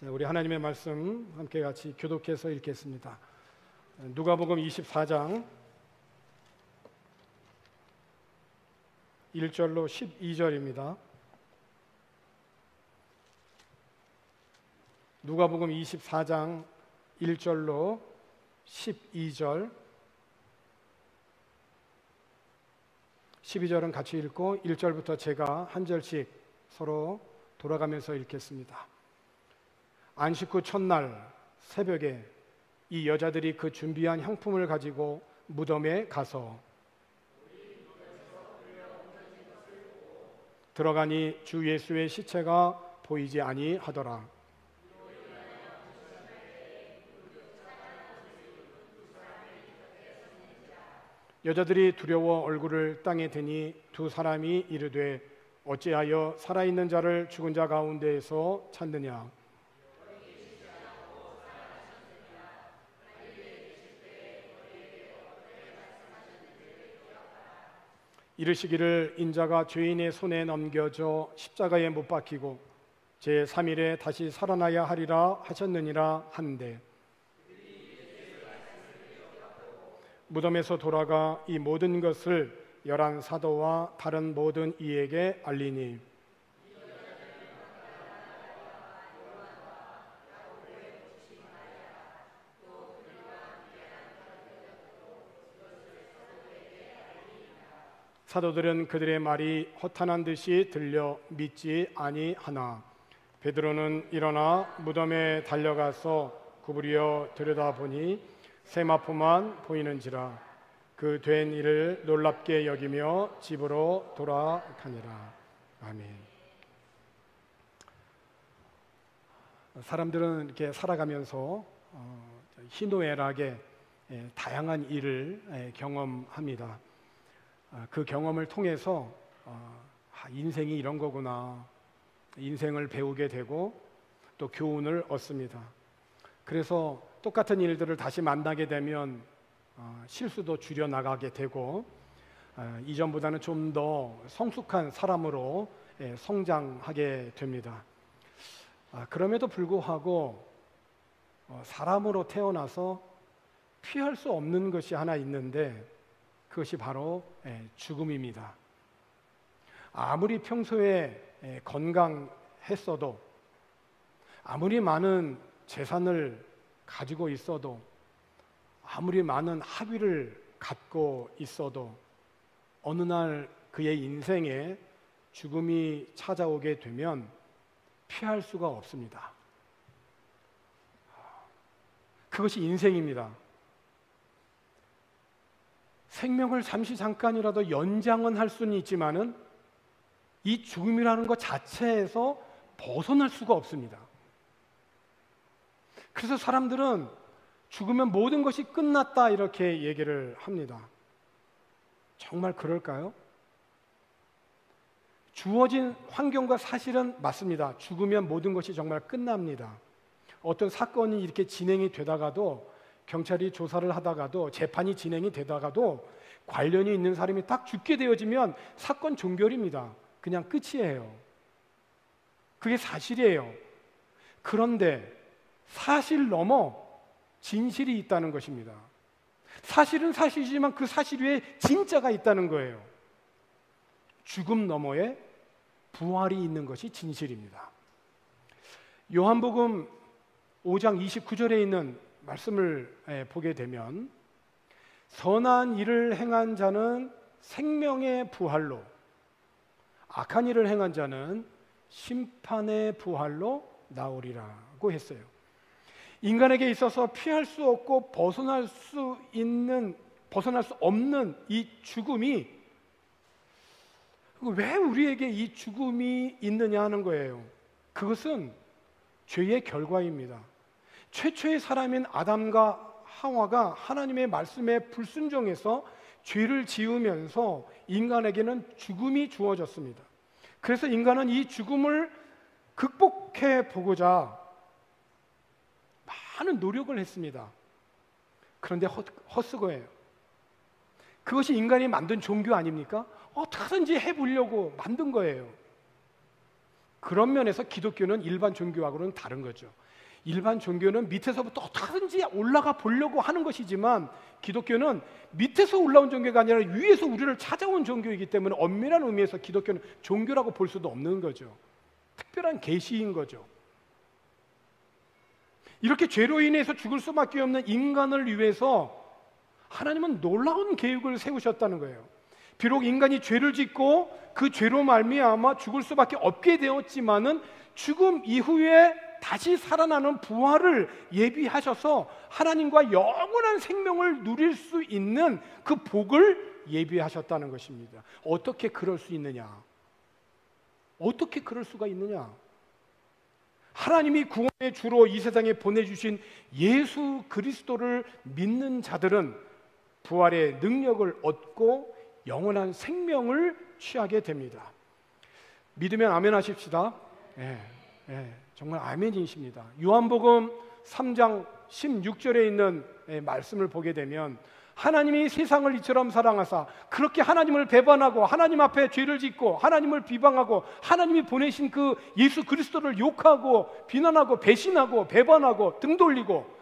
우리 하나님의 말씀 함께 같이 교독해서 읽겠습니다. 누가복음 24장 1절로 12절입니다. 누가복음 24장 1절로 12절, 12절은 같이 읽고 1절부터 제가 한 절씩 서로 돌아가면서 읽겠습니다. 안식 후 첫날 새벽에 이 여자들이 그 준비한 향품을 가지고 무덤에 가서 들어가니 주 예수의 시체가 보이지 아니하더라. 여자들이 두려워 얼굴을 땅에 대니 두 사람이 이르되 어찌하여 살아있는 자를 죽은 자 가운데에서 찾느냐. 이르시기를 인자가 죄인의 손에 넘겨져 십자가에 못 박히고 제3일에 다시 살아나야 하리라 하셨느니라 하는데, 무덤에서 돌아가 이 모든 것을 열한 사도와 다른 모든 이에게 알리니 사도들은 그들의 말이 허탄한 듯이 들려 믿지 아니하나 베드로는 일어나 무덤에 달려가서 구부려 들여다보니 세마포만 보이는지라 그 된 일을 놀랍게 여기며 집으로 돌아가니라. 아멘. 사람들은 이렇게 살아가면서 희노애락의 다양한 일을 경험합니다. 그 경험을 통해서 인생이 이런 거구나, 인생을 배우게 되고 또 교훈을 얻습니다. 그래서 똑같은 일들을 다시 만나게 되면 실수도 줄여나가게 되고 이전보다는 좀 더 성숙한 사람으로 성장하게 됩니다. 그럼에도 불구하고 사람으로 태어나서 피할 수 없는 것이 하나 있는데 그것이 바로 죽음입니다. 아무리 평소에 건강했어도, 아무리 많은 재산을 가지고 있어도, 아무리 많은 학위를 갖고 있어도 어느 날 그의 인생에 죽음이 찾아오게 되면 피할 수가 없습니다. 그것이 인생입니다. 생명을 잠시 잠깐이라도 연장은 할 수는 있지만은 이 죽음이라는 것 자체에서 벗어날 수가 없습니다. 그래서 사람들은 죽으면 모든 것이 끝났다 이렇게 얘기를 합니다. 정말 그럴까요? 주어진 환경과 사실은 맞습니다. 죽으면 모든 것이 정말 끝납니다. 어떤 사건이 이렇게 진행이 되다가도, 경찰이 조사를 하다가도, 재판이 진행이 되다가도 관련이 있는 사람이 딱 죽게 되어지면 사건 종결입니다. 그냥 끝이에요. 그게 사실이에요. 그런데 사실 넘어 진실이 있다는 것입니다. 사실은 사실이지만 그 사실 위에 진짜가 있다는 거예요. 죽음 너머에 부활이 있는 것이 진실입니다. 요한복음 5장 29절에 있는 말씀을 보게 되면 선한 일을 행한 자는 생명의 부활로, 악한 일을 행한 자는 심판의 부활로 나오리라고 했어요. 인간에게 있어서 피할 수 없고 벗어날 수 없는 이 죽음이, 왜 우리에게 이 죽음이 있느냐 하는 거예요. 그것은 죄의 결과입니다. 최초의 사람인 아담과 하와가 하나님의 말씀에 불순종해서 죄를 지으면서 인간에게는 죽음이 주어졌습니다. 그래서 인간은 이 죽음을 극복해 보고자 많은 노력을 했습니다. 그런데 헛수고예요. 그것이 인간이 만든 종교 아닙니까? 어떻게든지 해보려고 만든 거예요. 그런 면에서 기독교는 일반 종교하고는 다른 거죠. 일반 종교는 밑에서부터 어떻게든지 올라가 보려고 하는 것이지만 기독교는 밑에서 올라온 종교가 아니라 위에서 우리를 찾아온 종교이기 때문에 엄밀한 의미에서 기독교는 종교라고 볼 수도 없는 거죠. 특별한 계시인 거죠. 이렇게 죄로 인해서 죽을 수밖에 없는 인간을 위해서 하나님은 놀라운 계획을 세우셨다는 거예요. 비록 인간이 죄를 짓고 그 죄로 말미암아 죽을 수밖에 없게 되었지만은 죽음 이후에 다시 살아나는 부활을 예비하셔서 하나님과 영원한 생명을 누릴 수 있는 그 복을 예비하셨다는 것입니다. 어떻게 그럴 수 있느냐? 어떻게 그럴 수가 있느냐? 하나님이 구원의 주로 이 세상에 보내주신 예수 그리스도를 믿는 자들은 부활의 능력을 얻고 영원한 생명을 취하게 됩니다. 믿으면 아멘 하십시다. 정말 아멘이십니다. 요한복음 3장 16절에 있는 말씀을 보게 되면 하나님이 세상을 이처럼 사랑하사 그렇게 하나님을 배반하고 하나님 앞에 죄를 짓고 하나님을 비방하고 하나님이 보내신 그 예수 그리스도를 욕하고 비난하고 배신하고 배반하고 등 돌리고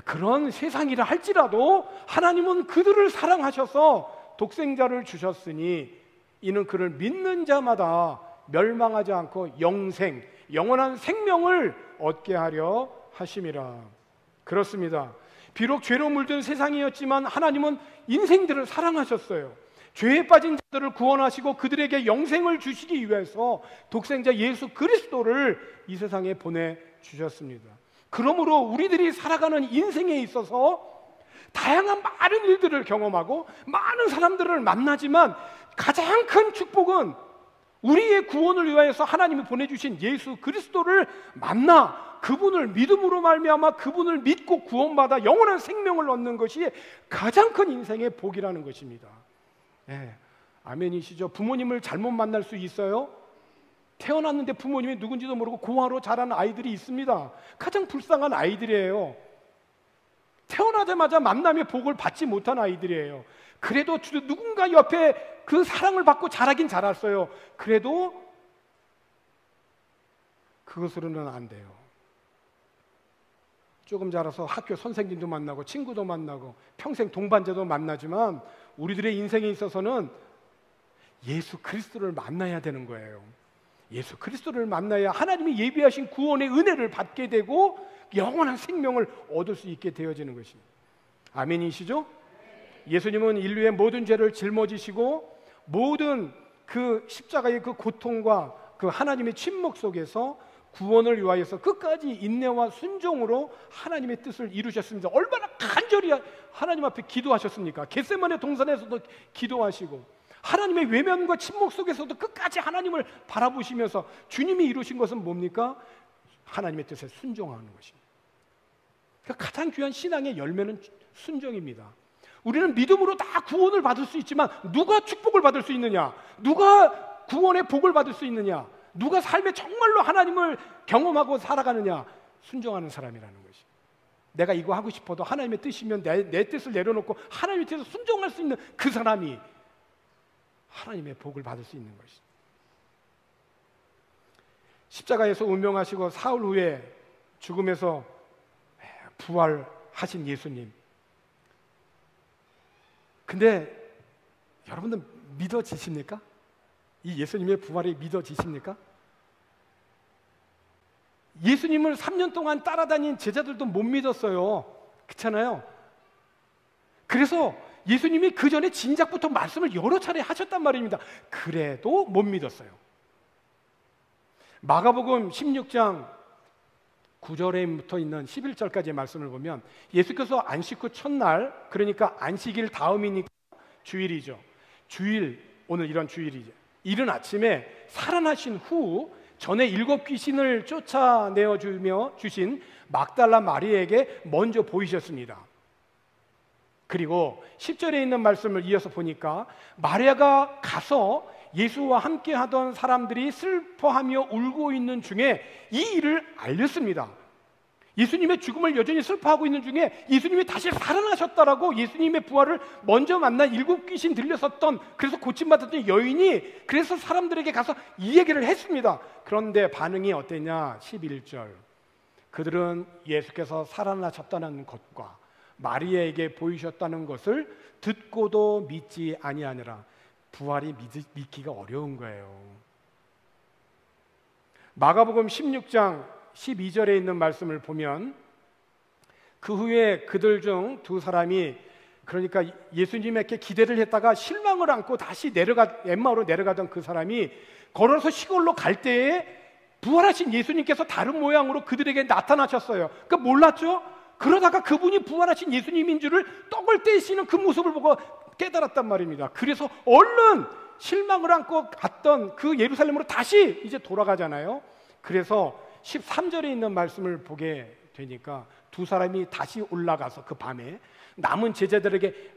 그런 세상이라 할지라도 하나님은 그들을 사랑하셔서 독생자를 주셨으니 이는 그를 믿는 자마다 멸망하지 않고 영생, 영원한 생명을 얻게 하려 하심이라. 그렇습니다. 비록 죄로 물든 세상이었지만 하나님은 인생들을 사랑하셨어요. 죄에 빠진 자들을 구원하시고 그들에게 영생을 주시기 위해서 독생자 예수 그리스도를 이 세상에 보내주셨습니다. 그러므로 우리들이 살아가는 인생에 있어서 다양한 많은 일들을 경험하고 많은 사람들을 만나지만 가장 큰 축복은 우리의 구원을 위하여서 하나님이 보내주신 예수 그리스도를 만나 그분을 믿음으로 말미암아 그분을 믿고 구원받아 영원한 생명을 얻는 것이 가장 큰 인생의 복이라는 것입니다. 아멘이시죠? 부모님을 잘못 만날 수 있어요? 태어났는데 부모님이 누군지도 모르고 고아로 자란 아이들이 있습니다. 가장 불쌍한 아이들이에요. 태어나자마자 만남의 복을 받지 못한 아이들이에요. 그래도 누군가 옆에 그 사랑을 받고 자라긴 자랐어요. 그래도 그것으로는 안 돼요. 조금 자라서 학교 선생님도 만나고 친구도 만나고 평생 동반자도 만나지만 우리들의 인생에 있어서는 예수 그리스도를 만나야 되는 거예요. 예수 그리스도를 만나야 하나님이 예비하신 구원의 은혜를 받게 되고 영원한 생명을 얻을 수 있게 되어지는 것입니다. 아멘이시죠? 예수님은 인류의 모든 죄를 짊어지시고 모든 그 십자가의 그 고통과 그 하나님의 침묵 속에서 구원을 위하여서 끝까지 인내와 순종으로 하나님의 뜻을 이루셨습니다. 얼마나 간절히 하나님 앞에 기도하셨습니까? 겟세마네 동산에서도 기도하시고 하나님의 외면과 침묵 속에서도 끝까지 하나님을 바라보시면서 주님이 이루신 것은 뭡니까? 하나님의 뜻에 순종하는 것입니다. 그러니까 가장 귀한 신앙의 열매는 순종입니다. 우리는 믿음으로 다 구원을 받을 수 있지만 누가 축복을 받을 수 있느냐? 누가 구원의 복을 받을 수 있느냐? 누가 삶에 정말로 하나님을 경험하고 살아가느냐? 순종하는 사람이라는 것이. 내가 이거 하고 싶어도 하나님의 뜻이면 내 뜻을 내려놓고 하나님의 뜻에 순종할 수 있는 그 사람이 하나님의 복을 받을 수 있는 것이. 십자가에서 운명하시고 사흘 후에 죽음에서 부활하신 예수님. 근데 여러분들 믿어지십니까? 이 예수님의 부활이 믿어지십니까? 예수님을 3년 동안 따라다닌 제자들도 못 믿었어요. 그렇잖아요. 그래서 예수님이 그 전에 진작부터 말씀을 여러 차례 하셨단 말입니다. 그래도 못 믿었어요. 마가복음 16장 9절에부터 있는 11절까지의 말씀을 보면 예수께서 안식 후 첫날, 그러니까 안식일 다음이니까 주일이죠. 주일, 오늘 이런 주일이죠. 이른 아침에 살아나신 후 전에 7 귀신을 쫓아내어 주신 막달라 마리에게 먼저 보이셨습니다. 그리고 10절에 있는 말씀을 이어서 보니까 마리아가 가서 예수와 함께 하던 사람들이 슬퍼하며 울고 있는 중에 이 일을 알렸습니다. 예수님의 죽음을 여전히 슬퍼하고 있는 중에 예수님이 다시 살아나셨다라고 예수님의 부활을 먼저 만난 7 귀신 들렸었던, 그래서 고침받았던 여인이 그래서 사람들에게 가서 이 얘기를 했습니다. 그런데 반응이 어땠냐? 11절. 그들은 예수께서 살아나셨다는 것과 마리아에게 보이셨다는 것을 듣고도 믿지 아니하니라. 부활이 믿기가 어려운 거예요. 마가복음 16장 12절에 있는 말씀을 보면 그 후에 그들 중 2사람이, 그러니까 예수님에게 기대를 했다가 실망을 안고 다시 엠마오로 내려가던 그 사람이 걸어서 시골로 갈 때에 부활하신 예수님께서 다른 모양으로 그들에게 나타나셨어요. 그러니까 몰랐죠? 그러다가 그분이 부활하신 예수님인 줄을 떡을 떼시는 그 모습을 보고 깨달았단 말입니다. 그래서 얼른 실망을 안고 갔던 그 예루살렘으로 다시 이제 돌아가잖아요. 그래서 13절에 있는 말씀을 보게 되니까 2사람이 다시 올라가서 그 밤에 남은 제자들에게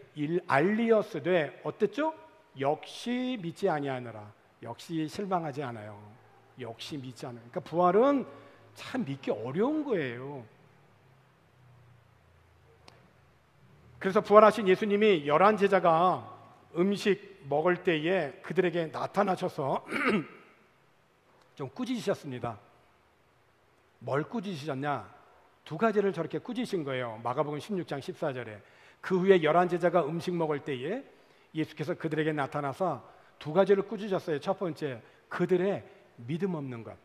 알리었으되 어땠죠? 역시 믿지 아니하느라. 역시 실망하지 않아요. 역시 믿지 않아요. 그러니까 부활은 참 믿기 어려운 거예요. 그래서 부활하신 예수님이 11제자가 음식 먹을 때에 그들에게 나타나셔서 좀 꾸짖으셨습니다. 뭘 꾸짖으셨냐? 2가지를 저렇게 꾸짖으신 거예요. 마가복음 16장 14절에. 그 후에 11제자가 음식 먹을 때에 예수께서 그들에게 나타나서 2가지를 꾸짖으셨어요. 첫 번째, 그들의 믿음 없는 것.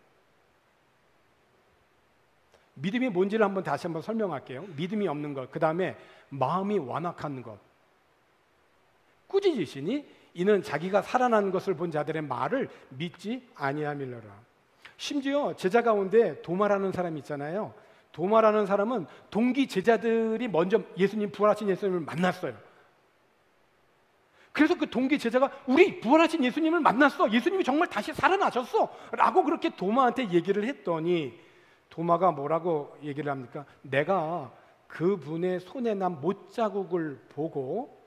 믿음이 뭔지를 다시 한번 설명할게요. 믿음이 없는 것. 그 다음에 마음이 완악한 것. 꾸짖으시니 이는 자기가 살아나는 것을 본 자들의 말을 믿지 아니함이로라. 심지어 제자 가운데 도마라는 사람이 있잖아요. 도마라는 사람은 동기 제자들이 먼저 부활하신 예수님을 만났어요. 그래서 그 동기 제자가 우리 부활하신 예수님을 만났어, 예수님이 정말 다시 살아나셨어 라고 그렇게 도마한테 얘기를 했더니 도마가 뭐라고 얘기를 합니까? 내가 그분의 손에 난 못자국을 보고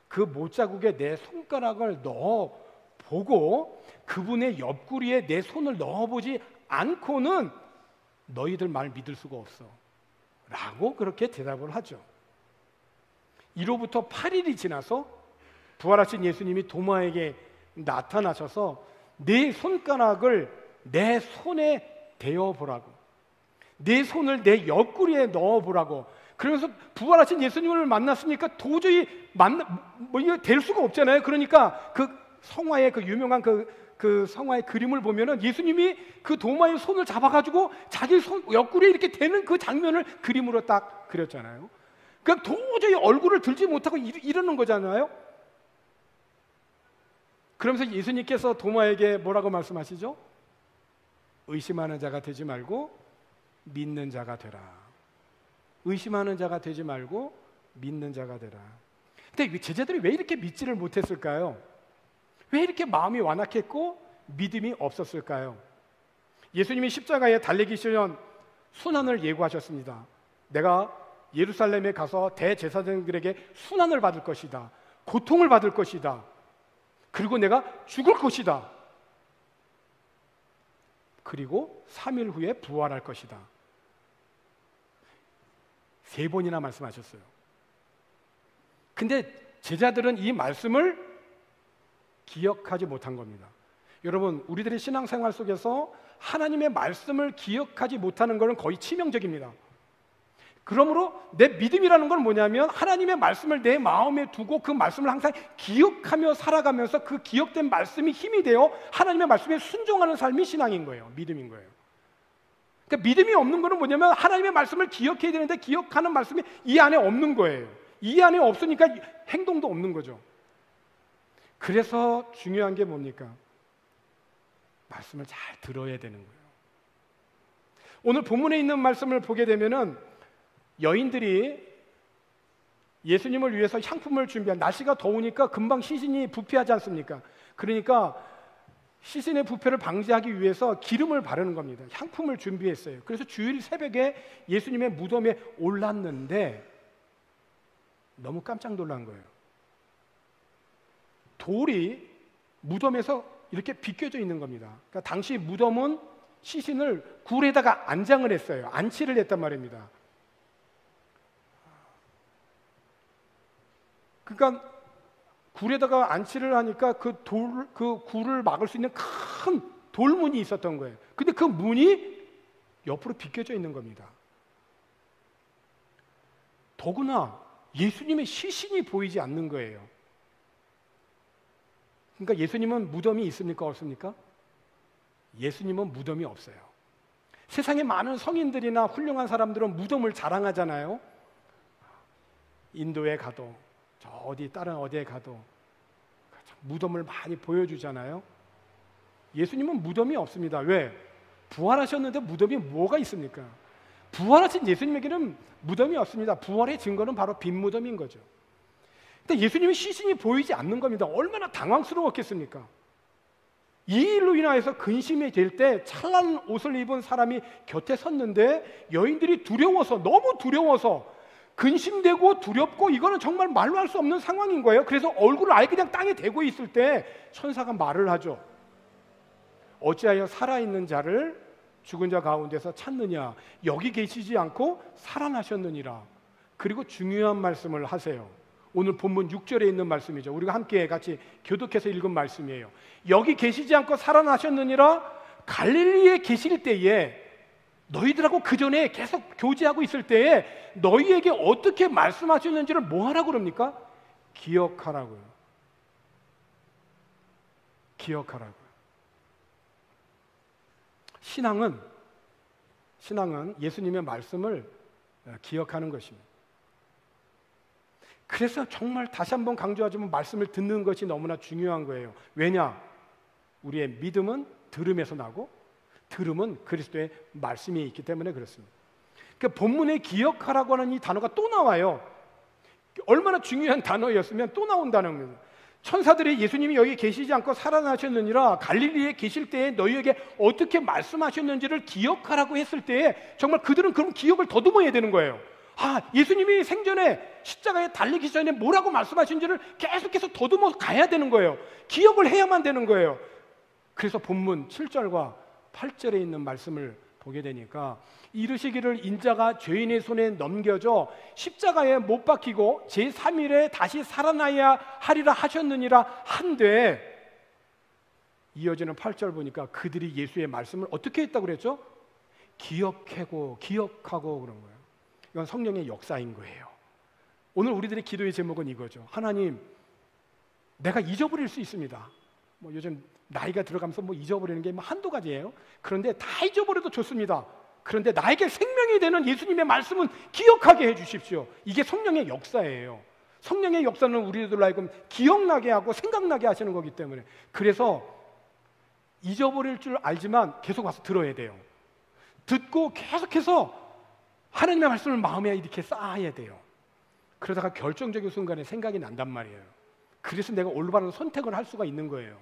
그 못자국에 내 손가락을 넣어보고 그분의 옆구리에 내 손을 넣어보지 않고는 너희들 말 믿을 수가 없어 라고 그렇게 대답을 하죠. 이로부터 8일이 지나서 부활하신 예수님이 도마에게 나타나셔서 내 손가락을 내 손에 대어보라고, 내 손을 내 옆구리에 넣어보라고. 그러면서 부활하신 예수님을 만났으니까 도저히 이거 될 수가 없잖아요. 그러니까 그 성화의 그 유명한 그 성화의 그림을 보면은 예수님이 그 도마의 손을 잡아가지고 자기 손 옆구리에 이렇게 대는 그 장면을 그림으로 딱 그렸잖아요. 그러니까 도저히 얼굴을 들지 못하고 이러는 거잖아요. 그러면서 예수님께서 도마에게 뭐라고 말씀하시죠? 의심하는 자가 되지 말고 믿는 자가 되라. 의심하는 자가 되지 말고 믿는 자가 되라. 근데 제자들이 왜 이렇게 믿지를 못했을까요? 왜 이렇게 마음이 완악했고 믿음이 없었을까요? 예수님이 십자가에 달리기 전 순환을 예고하셨습니다. 내가 예루살렘에 가서 대제사장들에게 순환을 받을 것이다. 고통을 받을 것이다. 그리고 내가 죽을 것이다. 그리고 3일 후에 부활할 것이다. 3번이나 말씀하셨어요. 근데 제자들은 이 말씀을 기억하지 못한 겁니다. 여러분, 우리들의 신앙생활 속에서 하나님의 말씀을 기억하지 못하는 것은 거의 치명적입니다. 그러므로 내 믿음이라는 건 뭐냐면 하나님의 말씀을 내 마음에 두고 그 말씀을 항상 기억하며 살아가면서 그 기억된 말씀이 힘이 되어 하나님의 말씀에 순종하는 삶이 신앙인 거예요. 믿음인 거예요. 그러니까 믿음이 없는 거는 뭐냐면 하나님의 말씀을 기억해야 되는데 기억하는 말씀이 이 안에 없는 거예요. 이 안에 없으니까 행동도 없는 거죠. 그래서 중요한 게 뭡니까? 말씀을 잘 들어야 되는 거예요. 오늘 본문에 있는 말씀을 보게 되면은 여인들이 예수님을 위해서 향품을 준비한, 날씨가 더우니까 금방 시신이 부패하지 않습니까? 그러니까 시신의 부패를 방지하기 위해서 기름을 바르는 겁니다. 향품을 준비했어요. 그래서 주일 새벽에 예수님의 무덤에 올랐는데 너무 깜짝 놀란 거예요. 돌이 무덤에서 이렇게 비껴져 있는 겁니다. 그러니까 당시 무덤은 시신을 굴에다가 안장을 했어요. 안치를 했단 말입니다. 그러니까 굴에다가 안치를 하니까 그 굴을 막을 수 있는 큰 돌문이 있었던 거예요. 근데 그 문이 옆으로 비껴져 있는 겁니다. 더구나 예수님의 시신이 보이지 않는 거예요. 그러니까 예수님은 무덤이 있습니까? 없습니까? 예수님은 무덤이 없어요. 세상에 많은 성인들이나 훌륭한 사람들은 무덤을 자랑하잖아요. 인도에 가도 저 어디 다른 어디에 가도 무덤을 많이 보여주잖아요. 예수님은 무덤이 없습니다. 왜? 부활하셨는데 무덤이 뭐가 있습니까? 부활하신 예수님에게는 무덤이 없습니다. 부활의 증거는 바로 빈 무덤인 거죠. 근데 예수님의 시신이 보이지 않는 겁니다. 얼마나 당황스러웠겠습니까? 이 일로 인하여서 근심이 될 때 찬란한 옷을 입은 사람이 곁에 섰는데 여인들이 두려워서, 너무 두려워서 근심되고 두렵고 이거는 정말 말로 할 수 없는 상황인 거예요. 그래서 얼굴을 아예 그냥 땅에 대고 있을 때 천사가 말을 하죠. 어찌하여 살아있는 자를 죽은 자 가운데서 찾느냐? 여기 계시지 않고 살아나셨느니라. 그리고 중요한 말씀을 하세요. 오늘 본문 6절에 있는 말씀이죠. 우리가 함께 같이 교독해서 읽은 말씀이에요. 여기 계시지 않고 살아나셨느니라. 갈릴리에 계실 때에 너희들하고 그 전에 계속 교제하고 있을 때에 너희에게 어떻게 말씀하셨는지를 뭐 하라고 그럽니까? 기억하라고요. 기억하라고요. 신앙은 예수님의 말씀을 기억하는 것입니다. 그래서 정말 다시 한번 강조하자면 말씀을 듣는 것이 너무나 중요한 거예요. 왜냐? 우리의 믿음은 들음에서 나고 들음은 그리스도의 말씀이 있기 때문에 그렇습니다. 그러니까 본문에 기억하라고 하는 이 단어가 또 나와요. 얼마나 중요한 단어였으면 또 나온다는 거예요. 천사들이 예수님이 여기 계시지 않고 살아나셨느니라 갈릴리에 계실 때에 너희에게 어떻게 말씀하셨는지를 기억하라고 했을 때에 정말 그들은 그럼 기억을 더듬어야 되는 거예요. 예수님이 생전에 십자가에 달리기 전에 뭐라고 말씀하신지를 계속해서 더듬어 가야 되는 거예요. 기억을 해야만 되는 거예요. 그래서 본문 7절과 8절에 있는 말씀을 보게 되니까 이르시기를 인자가 죄인의 손에 넘겨져 십자가에 못 박히고 제3일에 다시 살아나야 하리라 하셨느니라 한데, 이어지는 8절 보니까 그들이 예수의 말씀을 어떻게 했다고 그랬죠? 기억하고 그런 거예요. 이건 성령의 역사인 거예요. 오늘 우리들의 기도의 제목은 이거죠. 하나님, 내가 잊어버릴 수 있습니다. 요즘 나이가 들어가면서 잊어버리는 게 한두 가지예요. 그런데 다 잊어버려도 좋습니다. 그런데 나에게 생명이 되는 예수님의 말씀은 기억하게 해주십시오. 이게 성령의 역사예요. 성령의 역사는 우리들로 하여금 기억나게 하고 생각나게 하시는 거기 때문에, 그래서 잊어버릴 줄 알지만 계속 와서 들어야 돼요. 듣고 계속해서 하나님의 말씀을 마음에 이렇게 쌓아야 돼요. 그러다가 결정적인 순간에 생각이 난단 말이에요. 그래서 내가 올바른 선택을 할 수가 있는 거예요.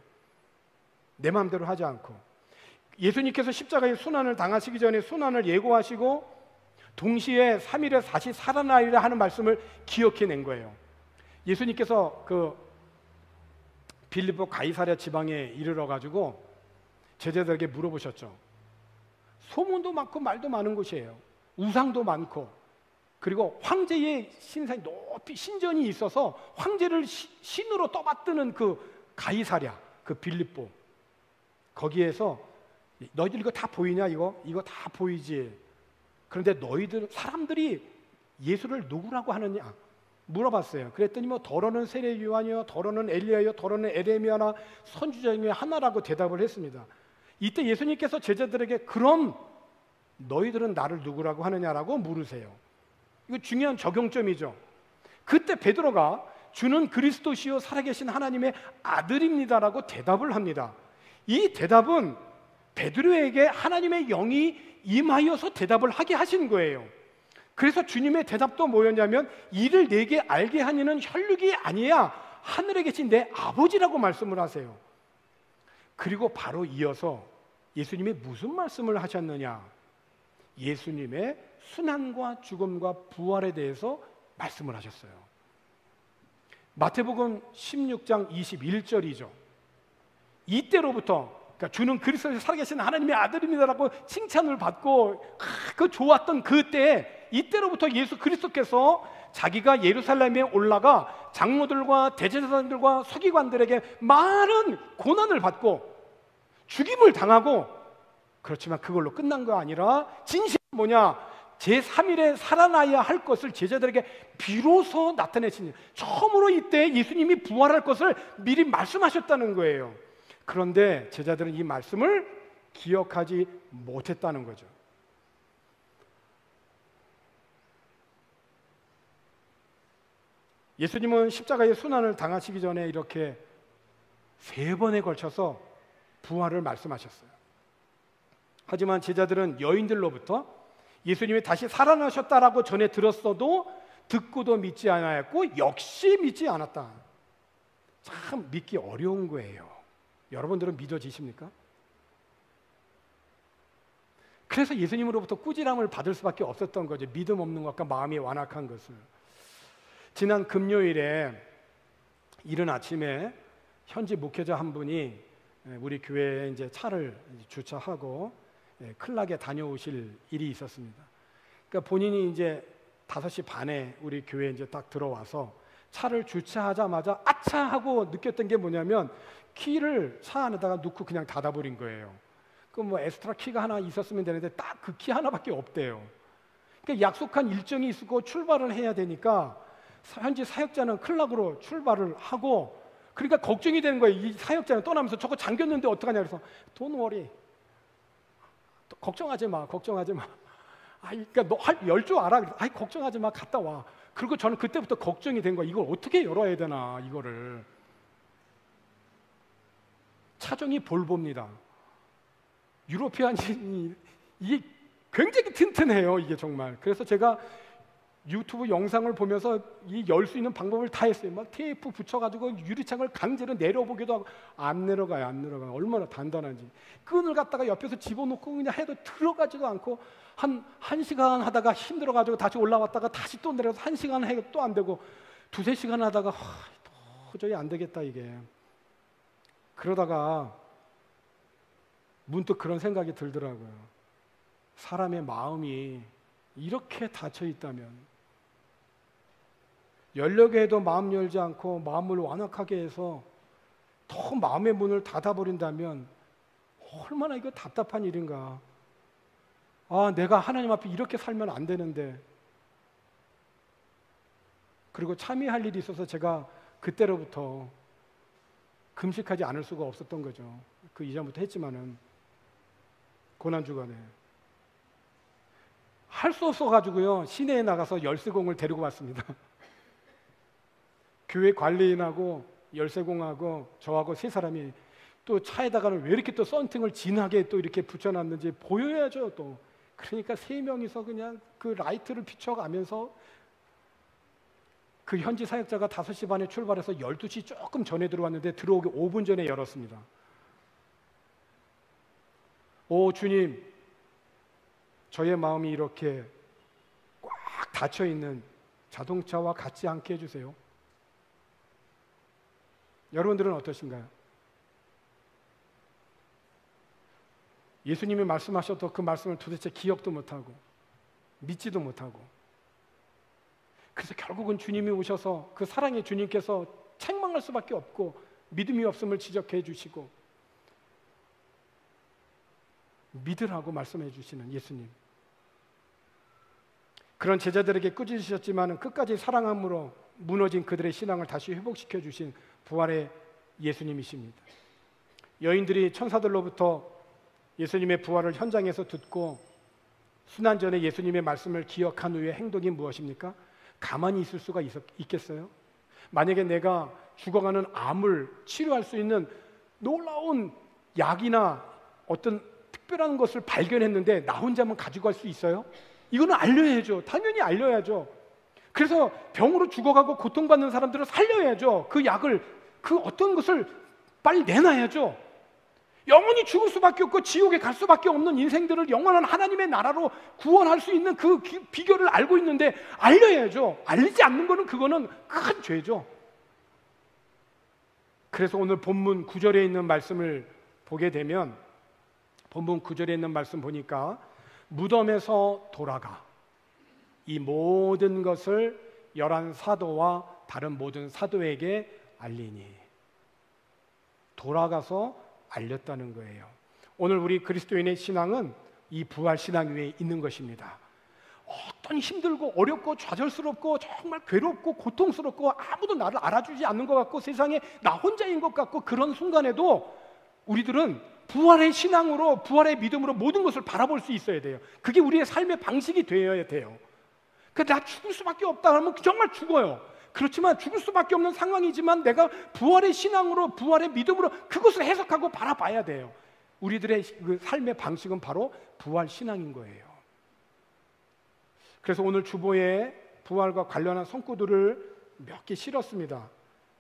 내 마음대로 하지 않고. 예수님께서 십자가의 순환을 당하시기 전에 순환을 예고하시고 동시에 3일에 다시 살아나리라 하는 말씀을 기억해낸 거예요. 예수님께서 그 빌립보 가이사랴 지방에 이르러가지고 제자들에게 물어보셨죠. 소문도 많고 말도 많은 곳이에요. 우상도 많고, 그리고 황제의 신상이 높이 신전이 있어서 황제를 신으로 떠받드는 그 가이사랴, 그 빌립보, 거기에서 너희들 이거 다 보이냐? 이거 다 보이지? 그런데 사람들이 예수를 누구라고 하느냐 물어봤어요. 그랬더니 더러는 세례 요한이요, 더러는 엘리야요, 더러는 에레미야나 선지자 중에 하나라고 대답을 했습니다. 이때 예수님께서 제자들에게 그럼 너희들은 나를 누구라고 하느냐라고 물으세요. 이거 중요한 적용점이죠. 그때 베드로가 주는 그리스도시요 살아계신 하나님의 아들입니다라고 대답을 합니다. 이 대답은 베드로에게 하나님의 영이 임하여서 대답을 하게 하신 거예요. 그래서 주님의 대답도 뭐였냐면 이를 내게 알게 하니는 혈육이 아니야 하늘에 계신 내 아버지라고 말씀을 하세요. 그리고 바로 이어서 예수님이 무슨 말씀을 하셨느냐? 예수님의 순환과 죽음과 부활에 대해서 말씀을 하셨어요. 마태복음 16장 21절이죠. 이때로부터 그러니까 주는 그리스도에서 살아계신 하나님의 아들입니다라고 칭찬을 받고 그 좋았던 그때, 이때로부터 예수 그리스도께서 자기가 예루살렘에 올라가 장로들과 대제사장들과 서기관들에게 많은 고난을 받고 죽임을 당하고, 그렇지만 그걸로 끝난 거 아니라 진실은 뭐냐? 제3일에 살아나야 할 것을 제자들에게 비로소 나타내신, 처음으로 이때 예수님이 부활할 것을 미리 말씀하셨다는 거예요. 그런데 제자들은 이 말씀을 기억하지 못했다는 거죠. 예수님은 십자가의 순환을 당하시기 전에 이렇게 3번에 걸쳐서 부활을 말씀하셨어요. 하지만 제자들은 여인들로부터 예수님이 다시 살아나셨다라고 전해 들었어도 듣고도 믿지 않았고 역시 믿지 않았다. 참 믿기 어려운 거예요. 여러분들은 믿어지십니까? 그래서 예수님으로부터 꾸지람을 받을 수밖에 없었던 거죠. 믿음 없는 것과 마음이 완악한 것을. 지난 금요일에 이른 아침에 현지 목회자 한 분이 우리 교회에 이제 차를 주차하고 클락에 다녀오실 일이 있었습니다. 그러니까 본인이 이제 5시 반에 우리 교회에 이제 딱 들어와서 차를 주차하자마자 아차 하고 느꼈던 게 뭐냐면 키를 차 안에다가 놓고 그냥 닫아버린 거예요. 그 뭐 엑스트라 키가 하나 있었으면 되는데 딱 그 키 하나밖에 없대요. 그러니까 약속한 일정이 있고 출발을 해야 되니까 현지 사역자는 클락으로 출발을 하고, 그러니까 걱정이 되는 거예요. 이 사역자는 떠나면서 저거 잠겼는데 어떡하냐. 그래서 Don't worry, 걱정하지 마. 그러니까 너 열 줄 알아. 걱정하지 마, 갔다 와. 그리고 저는 그때부터 걱정이 된 거야. 이걸 어떻게 열어야 되나, 이거를. 차종이 볼보입니다. 유로피안이 이게 굉장히 튼튼해요, 이게 정말. 그래서 제가 유튜브 영상을 보면서 이 열 수 있는 방법을 다 했어요. 막 테이프 붙여가지고 유리창을 강제로 내려보기도 하고 안 내려가요. 얼마나 단단한지. 끈을 갖다가 옆에서 집어넣고 그냥 해도 들어가지도 않고 한 시간 하다가 힘들어가지고 다시 올라왔다가 다시 또 내려서 1시간 해도 또 안 되고 2-3시간 하다가 도저히 안 되겠다 이게. 그러다가 문득 그런 생각이 들더라고요. 사람의 마음이 이렇게 닫혀 있다면, 열려고 해도 마음 열지 않고 마음을 완악하게 해서 더 마음의 문을 닫아버린다면 얼마나 이거 답답한 일인가. 내가 하나님 앞에 이렇게 살면 안 되는데. 그리고 참여할 일이 있어서 제가 그때로부터 금식하지 않을 수가 없었던 거죠. 그 이전부터 했지만은 고난주간에 할 수 없어가지고요, 시내에 나가서 열쇠공을 데리고 왔습니다. 교회 관리인하고 열쇠공하고 저하고 3사람이 또 차에다가는 왜 이렇게 또 썬팅을 진하게 또 이렇게 붙여놨는지 보여야죠 또. 그러니까 3명이서 그냥 그 라이트를 비춰가면서, 그 현지 사역자가 5시 반에 출발해서 12시 조금 전에 들어왔는데 들어오기 5분 전에 열었습니다. 오 주님, 저의 마음이 이렇게 꽉 닫혀있는 자동차와 같지 않게 해주세요. 여러분들은 어떠신가요? 예수님이 말씀하셨던 그 말씀을 도대체 기억도 못하고 믿지도 못하고, 그래서 결국은 주님이 오셔서 그 사랑의 주님께서 책망할 수밖에 없고 믿음이 없음을 지적해 주시고 믿으라고 말씀해 주시는 예수님. 그런 제자들에게 꾸짖으셨지만 끝까지 사랑함으로 무너진 그들의 신앙을 다시 회복시켜 주신 부활의 예수님이십니다. 여인들이 천사들로부터 예수님의 부활을 현장에서 듣고 순환 전에 예수님의 말씀을 기억한 후에 행동이 무엇입니까? 가만히 있을 수가 있겠어요? 만약에 내가 죽어가는 암을 치료할 수 있는 놀라운 약이나 어떤 특별한 것을 발견했는데 나 혼자만 가지고 갈 수 있어요? 이거는 알려야죠. 당연히 알려야죠. 그래서 병으로 죽어가고 고통받는 사람들을 살려야죠. 그 약을, 그 어떤 것을 빨리 내놔야죠. 영원히 죽을 수밖에 없고 지옥에 갈 수밖에 없는 인생들을 영원한 하나님의 나라로 구원할 수 있는 그 비결을 알고 있는데 알려야죠. 알리지 않는 거는 그거는 큰 죄죠. 그래서 오늘 본문 9절에 있는 말씀을 보게 되면 본문 9절에 있는 말씀 보니까 무덤에서 돌아가 이 모든 것을 11사도와 다른 모든 사도에게 알리니, 돌아가서 알렸다는 거예요. 오늘 우리 그리스도인의 신앙은 이 부활 신앙 위에 있는 것입니다. 어떤 힘들고 어렵고 좌절스럽고 정말 괴롭고 고통스럽고 아무도 나를 알아주지 않는 것 같고 세상에 나 혼자인 것 같고 그런 순간에도 우리들은 부활의 신앙으로, 부활의 믿음으로 모든 것을 바라볼 수 있어야 돼요. 그게 우리의 삶의 방식이 되어야 돼요. 나 죽을 수밖에 없다 하면 정말 죽어요. 그렇지만 죽을 수밖에 없는 상황이지만 내가 부활의 신앙으로, 부활의 믿음으로 그것을 해석하고 바라봐야 돼요. 우리들의 그 삶의 방식은 바로 부활 신앙인 거예요. 그래서 오늘 주보에 부활과 관련한 성구들을 몇 개 실었습니다.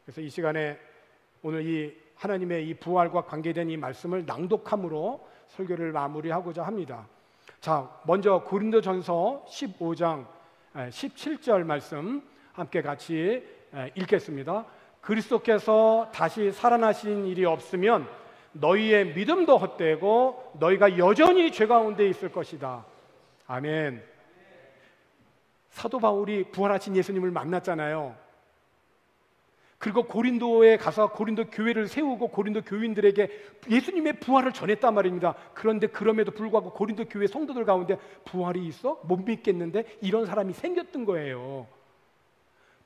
그래서 이 시간에 오늘 이 하나님의 이 부활과 관계된 이 말씀을 낭독함으로 설교를 마무리하고자 합니다. 자, 먼저 고린도전서 15장 17절 말씀 함께 같이 읽겠습니다. 그리스도께서 다시 살아나신 일이 없으면 너희의 믿음도 헛되고 너희가 여전히 죄 가운데 있을 것이다. 아멘. 사도 바울이 부활하신 예수님을 만났잖아요. 그리고 고린도에 가서 고린도 교회를 세우고 고린도 교인들에게 예수님의 부활을 전했단 말입니다. 그런데 그럼에도 불구하고 고린도 교회 성도들 가운데 부활이 있어? 못 믿겠는데? 이런 사람이 생겼던 거예요.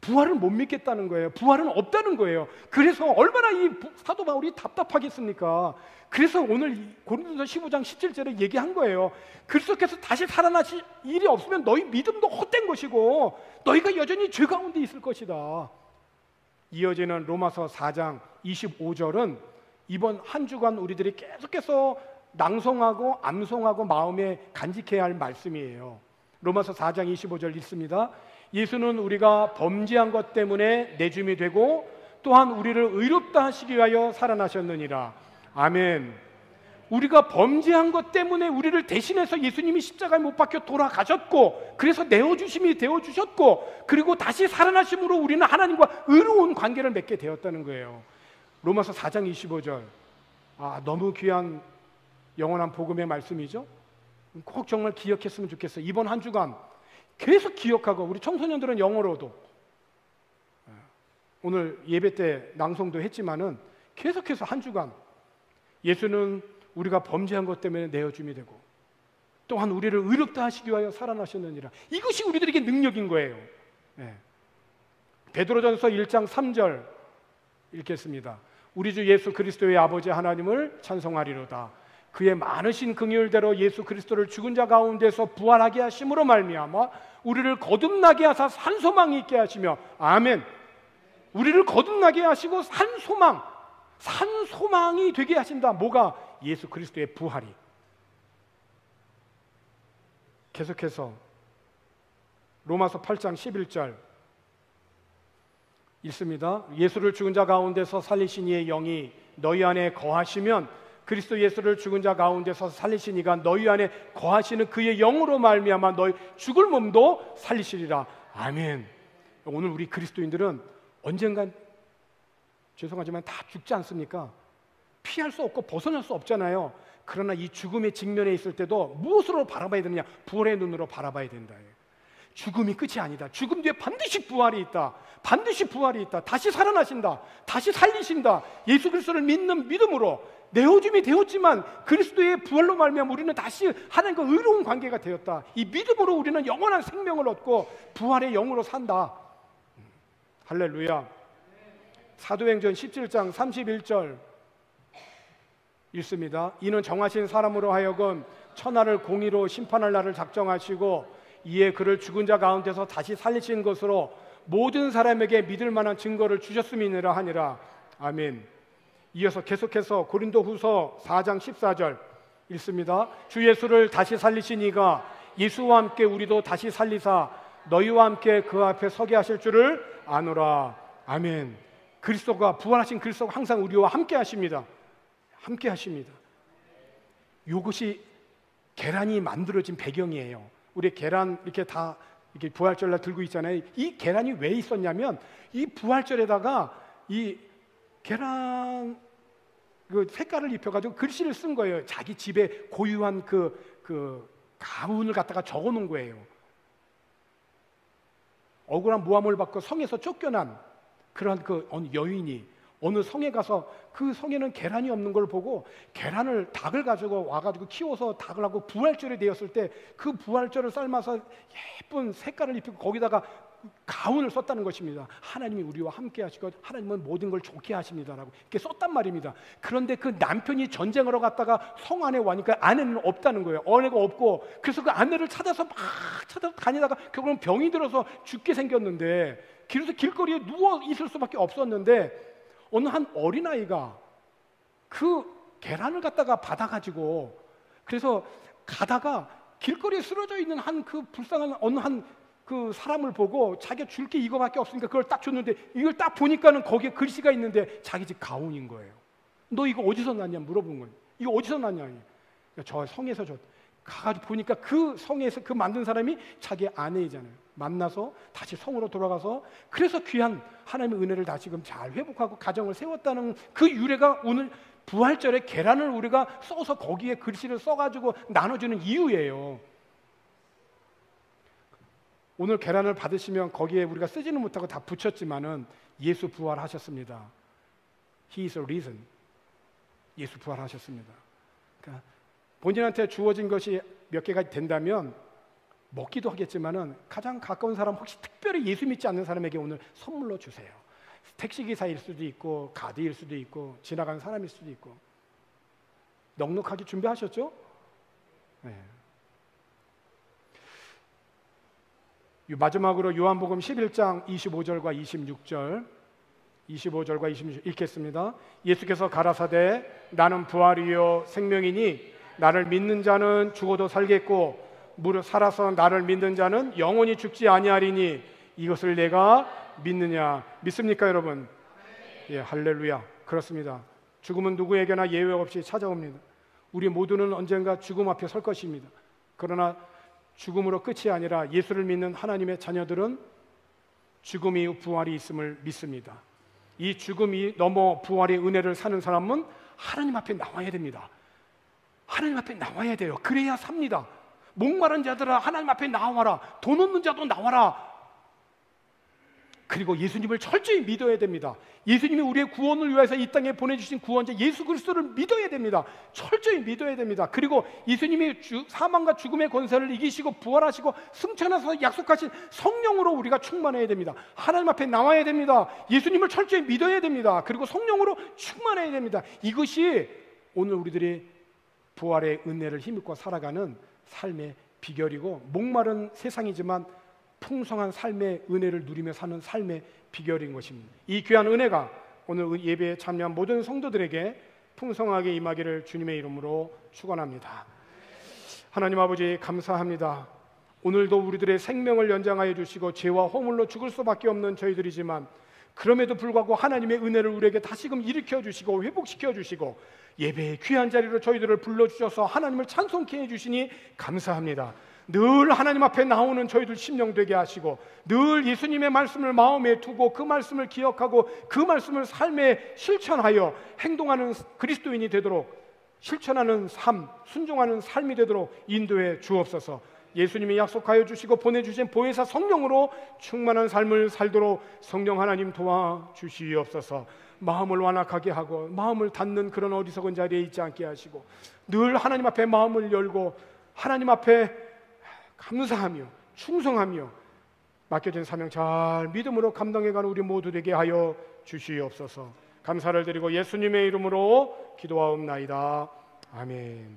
부활을 못 믿겠다는 거예요. 부활은 없다는 거예요. 그래서 얼마나 이 사도 바울이 답답하겠습니까? 그래서 오늘 고린도서 15장 17절에 얘기한 거예요. 그리스도께서 다시 살아나실 일이 없으면 너희 믿음도 헛된 것이고 너희가 여전히 죄 가운데 있을 것이다. 이어지는 로마서 4장 25절은 이번 한 주간 우리들이 계속해서 낭송하고 암송하고 마음에 간직해야 할 말씀이에요. 로마서 4장 25절 읽습니다. 예수는 우리가 범죄한 것 때문에 내줌이 되고 또한 우리를 의롭다 하시기 위하여 살아나셨느니라. 아멘. 우리가 범죄한 것 때문에 우리를 대신해서 예수님이 십자가에 못 박혀 돌아가셨고 그래서 내어주심이 되어주셨고 그리고 다시 살아나심으로 우리는 하나님과 의로운 관계를 맺게 되었다는 거예요. 로마서 4장 25절 너무 귀한 영원한 복음의 말씀이죠. 꼭 정말 기억했으면 좋겠어요. 이번 한 주간 계속 기억하고 우리 청소년들은 영어로도 오늘 예배 때 낭송도 했지만은 계속해서 한 주간 예수는 우리가 범죄한 것 때문에 내어줌이 되고 또한 우리를 의롭다 하시기 위하여 살아나셨느니라. 이것이 우리들에게 능력인 거예요. 베드로전서 1장 3절 읽겠습니다. 우리 주 예수 그리스도의 아버지 하나님을 찬송하리로다. 그의 많으신 긍휼대로 예수 그리스도를 죽은 자 가운데서 부활하게 하심으로 말미암아 우리를 거듭나게 하사 산 소망이 있게 하시며 아멘. 우리를 거듭나게 하시고 산 소망이 되게 하신다. 뭐가? 예수 그리스도의 부활이. 계속해서 로마서 8장 11절 읽습니다. 예수를 죽은 자 가운데서 살리신 이의 영이 너희 안에 거하시면 그리스도 예수를 죽은 자 가운데서 살리신 이가 너희 안에 거하시는 그의 영으로 말미암아 너희 죽을 몸도 살리시리라. 아멘. 오늘 우리 그리스도인들은 언젠간 죄송하지만 다 죽지 않습니까? 피할 수 없고 벗어날 수 없잖아요. 그러나 이 죽음의 직면에 있을 때도 무엇으로 바라봐야 되느냐? 부활의 눈으로 바라봐야 된다. 죽음이 끝이 아니다. 죽음 뒤에 반드시 부활이 있다. 반드시 부활이 있다. 다시 살아나신다. 다시 살리신다. 예수 그리스도를 믿는 믿음으로 내어줌이 되었지만 그리스도의 부활로 말미암아 우리는 다시 하나님과 의로운 관계가 되었다. 이 믿음으로 우리는 영원한 생명을 얻고 부활의 영으로 산다. 할렐루야. 사도행전 17장 31절 읽습니다. 이는 정하신 사람으로 하여금 천하를 공의로 심판할 날을 작정하시고 이에 그를 죽은 자 가운데서 다시 살리신 것으로 모든 사람에게 믿을 만한 증거를 주셨음이니라 하니라. 아멘. 이어서 계속해서 고린도후서 4장 14절 읽습니다. 주 예수를 다시 살리신 이가 예수와 함께 우리도 다시 살리사 너희와 함께 그 앞에 서게 하실 줄을 아노라. 아멘. 그리스도가 부활하신 그리스도가 항상 우리와 함께 하십니다. 함께 하십니다. 이것이 계란이 만들어진 배경이에요. 우리 계란 이렇게 다 이렇게 부활절날 들고 있잖아요. 이 계란이 왜 있었냐면 이 부활절에다가 이 계란 그 색깔을 입혀가지고 글씨를 쓴 거예요. 자기 집에 고유한 그 가문을 갖다가 적어놓은 거예요. 억울한 모함을 받고 성에서 쫓겨난 그러한 그 어느 여인이 어느 성에 가서 그 성에는 계란이 없는 걸 보고 닭을 가지고 와가지고 키워서 닭을 하고 부활절이 되었을 때 그 부활절을 삶아서 예쁜 색깔을 입히고 거기다가 가운을 썼다는 것입니다. 하나님이 우리와 함께 하시고 하나님은 모든 걸 좋게 하십니다라고 이렇게 썼단 말입니다. 그런데 그 남편이 전쟁하러 갔다가 성 안에 와니까 아내는 없다는 거예요. 아내가 없고, 그래서 그 아내를 찾아서 막 찾아서 다니다가 결국은 병이 들어서 죽게 생겼는데, 그래서 길거리에 누워 있을 수밖에 없었는데 어느 한 어린아이가 그 계란을 갖다가 받아가지고, 그래서 가다가 길거리에 쓰러져 있는 한 그 불쌍한 어느 한 그 사람을 보고 자기가 줄 게 이거밖에 없으니까 그걸 딱 줬는데, 이걸 딱 보니까는 거기에 글씨가 있는데 자기 집 가훈인 거예요. 너 이거 어디서 났냐 물어본 거예요. 이거 어디서 났냐? 저 성에서 가가지고 보니까 그 성에서 그 만든 사람이 자기 아내이잖아요. 만나서 다시 성으로 돌아가서, 그래서 귀한 하나님의 은혜를 다시금 잘 회복하고 가정을 세웠다는 그 유래가 오늘 부활절에 계란을 우리가 써서 거기에 글씨를 써가지고 나눠주는 이유예요. 오늘 계란을 받으시면 거기에 우리가 쓰지는 못하고 다 붙였지만은 예수 부활하셨습니다. He is a reason. 예수 부활하셨습니다. 그러니까 본인한테 주어진 것이 몇 개가 된다면 먹기도 하겠지만은 가장 가까운 사람, 혹시 특별히 예수 믿지 않는 사람에게 오늘 선물로 주세요. 택시기사일 수도 있고 가드일 수도 있고 지나가는 사람일 수도 있고. 넉넉하게 준비하셨죠? 네. 마지막으로 요한복음 11장 25절과 26절 읽겠습니다. 예수께서 가라사대 나는 부활이요 생명이니 나를 믿는 자는 죽어도 살겠고 무릇 살아서 나를 믿는 자는 영원히 죽지 아니하리니 이것을 내가 믿느냐. 믿습니까 여러분? 예, 할렐루야. 그렇습니다. 죽음은 누구에게나 예외 없이 찾아옵니다. 우리 모두는 언젠가 죽음 앞에 설 것입니다. 그러나 죽음으로 끝이 아니라 예수를 믿는 하나님의 자녀들은 죽음 이후 부활이 있음을 믿습니다. 이 죽음이 넘어 부활의 은혜를 사는 사람은 하나님 앞에 나와야 됩니다. 하나님 앞에 나와야 돼요. 그래야 삽니다. 목마른 자들아 하나님 앞에 나와라. 돈 없는 자도 나와라. 그리고 예수님을 철저히 믿어야 됩니다. 예수님이 우리의 구원을 위해서 이 땅에 보내주신 구원자 예수 그리스도를 믿어야 됩니다. 철저히 믿어야 됩니다. 그리고 예수님이 사망과 죽음의 권세를 이기시고 부활하시고 승천하셔서 약속하신 성령으로 우리가 충만해야 됩니다. 하나님 앞에 나와야 됩니다. 예수님을 철저히 믿어야 됩니다. 그리고 성령으로 충만해야 됩니다. 이것이 오늘 우리들이 부활의 은혜를 힘입고 살아가는 삶의 비결이고, 목마른 세상이지만 풍성한 삶의 은혜를 누리며 사는 삶의 비결인 것입니다. 이 귀한 은혜가 오늘 예배에 참여한 모든 성도들에게 풍성하게 임하기를 주님의 이름으로 축원합니다. 하나님 아버지 감사합니다. 오늘도 우리들의 생명을 연장하여 주시고 죄와 허물로 죽을 수밖에 없는 저희들이지만 그럼에도 불구하고 하나님의 은혜를 우리에게 다시금 일으켜 주시고 회복시켜 주시고 예배의 귀한 자리로 저희들을 불러주셔서 하나님을 찬송케 해주시니 감사합니다. 늘 하나님 앞에 나오는 저희들 심령 되게 하시고 늘 예수님의 말씀을 마음에 두고 그 말씀을 기억하고 그 말씀을 삶에 실천하여 행동하는 그리스도인이 되도록, 실천하는 삶, 순종하는 삶이 되도록 인도해 주옵소서. 예수님이 약속하여 주시고 보내주신 보혜사 성령으로 충만한 삶을 살도록 성령 하나님 도와주시옵소서. 마음을 완악하게 하고 마음을 닫는 그런 어리석은 자리에 있지 않게 하시고 늘 하나님 앞에 마음을 열고 하나님 앞에 감사하며 충성하며 맡겨진 사명 잘 믿음으로 감당해가는 우리 모두 되게 하여 주시옵소서. 감사를 드리고 예수님의 이름으로 기도하옵나이다. 아멘.